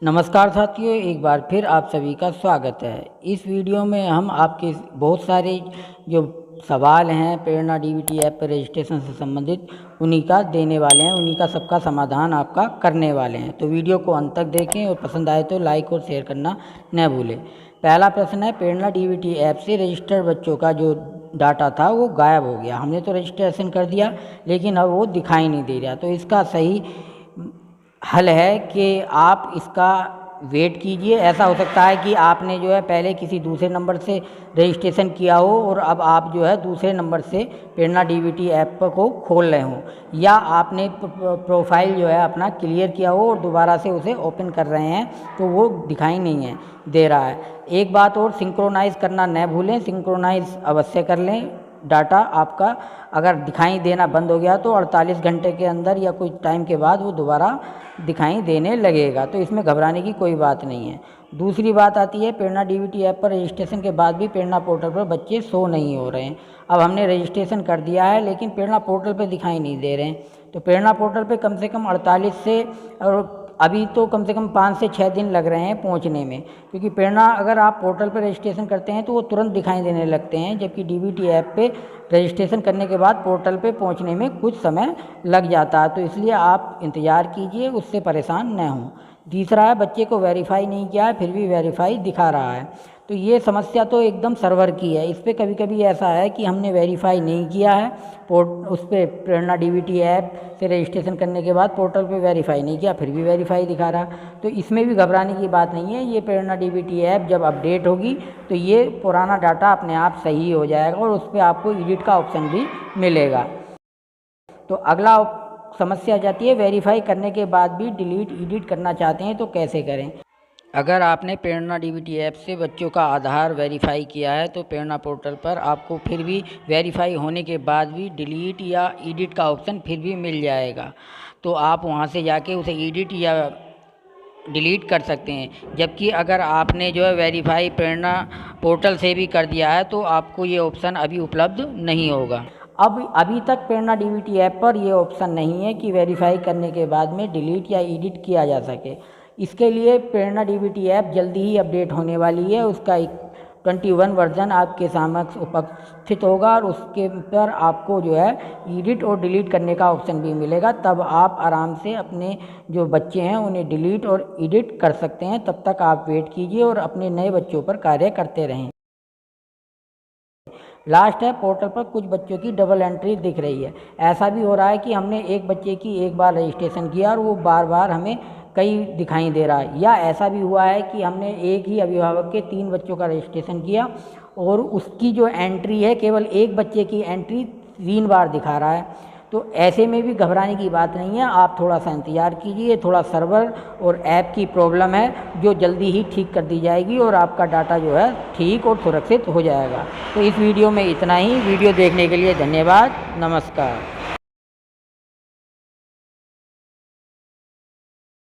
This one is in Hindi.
नमस्कार साथियों, एक बार फिर आप सभी का स्वागत है। इस वीडियो में हम आपके बहुत सारे जो सवाल हैं प्रेरणा डीबीटी ऐप पर रजिस्ट्रेशन से संबंधित उन्हीं का देने वाले हैं, उन्हीं का सबका समाधान आपका करने वाले हैं। तो वीडियो को अंत तक देखें और पसंद आए तो लाइक और शेयर करना न भूलें। पहला प्रश्न है, प्रेरणा डीबीटी ऐप से रजिस्टर्ड बच्चों का जो डाटा था वो गायब हो गया। हमने तो रजिस्ट्रेशन कर दिया लेकिन अब वो दिखाई नहीं दे रहा। तो इसका सही हल है कि आप इसका वेट कीजिए। ऐसा हो सकता है कि आपने जो है पहले किसी दूसरे नंबर से रजिस्ट्रेशन किया हो और अब आप जो है दूसरे नंबर से प्रेरणा डीबीटी ऐप को खोल रहे हों, या आपने प्रोफाइल जो है अपना क्लियर किया हो और दोबारा से उसे ओपन कर रहे हैं तो वो दिखाई नहीं है दे रहा है। एक बात और, सिंक्रोनाइज़ करना न भूलें, सिंक्रोनाइज़ अवश्य कर लें। डाटा आपका अगर दिखाई देना बंद हो गया तो 48 घंटे के अंदर या कुछ टाइम के बाद वो दोबारा दिखाई देने लगेगा, तो इसमें घबराने की कोई बात नहीं है। दूसरी बात आती है, प्रेरणा डीबीटी ऐप पर रजिस्ट्रेशन के बाद भी प्रेरणा पोर्टल पर बच्चे शो नहीं हो रहे हैं। अब हमने रजिस्ट्रेशन कर दिया है लेकिन प्रेरणा पोर्टल पर दिखाई नहीं दे रहे हैं। तो प्रेरणा पोर्टल पर कम से कम 48 से और अभी तो कम से कम 5 से 6 दिन लग रहे हैं पहुंचने में, क्योंकि प्रेरणा अगर आप पोर्टल पर रजिस्ट्रेशन करते हैं तो वो तुरंत दिखाई देने लगते हैं, जबकि डीबीटी ऐप पे रजिस्ट्रेशन करने के बाद पोर्टल पे पहुंचने में कुछ समय लग जाता है। तो इसलिए आप इंतज़ार कीजिए, उससे परेशान न हों। तीसरा है, बच्चे को वेरीफाई नहीं किया है फिर भी वेरीफाई दिखा रहा है। तो ये समस्या तो एकदम सर्वर की है। इस पर कभी कभी ऐसा है कि हमने वेरीफाई नहीं किया है, उस पर प्रेरणा डीबीटी ऐप से रजिस्ट्रेशन करने के बाद पोर्टल पे वेरीफाई नहीं किया फिर भी वेरीफाई दिखा रहा। तो इसमें भी घबराने की बात नहीं है। ये प्रेरणा डीबीटी ऐप जब अपडेट होगी तो ये पुराना डाटा अपने आप सही हो जाएगा और उस पर आपको एडिट का ऑप्शन भी मिलेगा। तो अगला समस्या जाती है, वेरीफाई करने के बाद भी डिलीट एडिट करना चाहते हैं तो कैसे करें। अगर आपने प्रेरणा डीबीटी ऐप से बच्चों का आधार वेरीफाई किया है तो प्रेरणा पोर्टल पर आपको फिर भी वेरीफाई होने के बाद भी डिलीट या एडिट का ऑप्शन फिर भी मिल जाएगा। तो आप वहां से जाके उसे एडिट या डिलीट कर सकते हैं। जबकि अगर आपने जो है वेरीफाई प्रेरणा पोर्टल से भी कर दिया है तो आपको ये ऑप्शन अभी उपलब्ध नहीं होगा। अब अभी तक प्रेरणा डीबीटी ऐप पर ये ऑप्शन नहीं है कि वेरीफाई करने के बाद में डिलीट या एडिट किया जा सके। इसके लिए प्रेरणा डीबीटी ऐप जल्दी ही अपडेट होने वाली है। उसका 21 वर्जन आपके समक्ष उपस्थित होगा और उसके पर आपको जो है एडिट और डिलीट करने का ऑप्शन भी मिलेगा। तब आप आराम से अपने जो बच्चे हैं उन्हें डिलीट और एडिट कर सकते हैं। तब तक आप वेट कीजिए और अपने नए बच्चों पर कार्य करते रहें। लास्ट है, पोर्टल पर कुछ बच्चों की डबल एंट्री दिख रही है। ऐसा भी हो रहा है कि हमने एक बच्चे की एक बार रजिस्ट्रेशन किया और वो बार बार हमें कई दिखाई दे रहा है। या ऐसा भी हुआ है कि हमने एक ही अभिभावक के 3 बच्चों का रजिस्ट्रेशन किया और उसकी जो एंट्री है केवल एक बच्चे की एंट्री 3 बार दिखा रहा है। तो ऐसे में भी घबराने की बात नहीं है। आप थोड़ा सा इंतज़ार कीजिए, थोड़ा सर्वर और ऐप की प्रॉब्लम है जो जल्दी ही ठीक कर दी जाएगी और आपका डाटा जो है ठीक और सुरक्षित हो जाएगा। तो इस वीडियो में इतना ही। वीडियो देखने के लिए धन्यवाद। नमस्कार।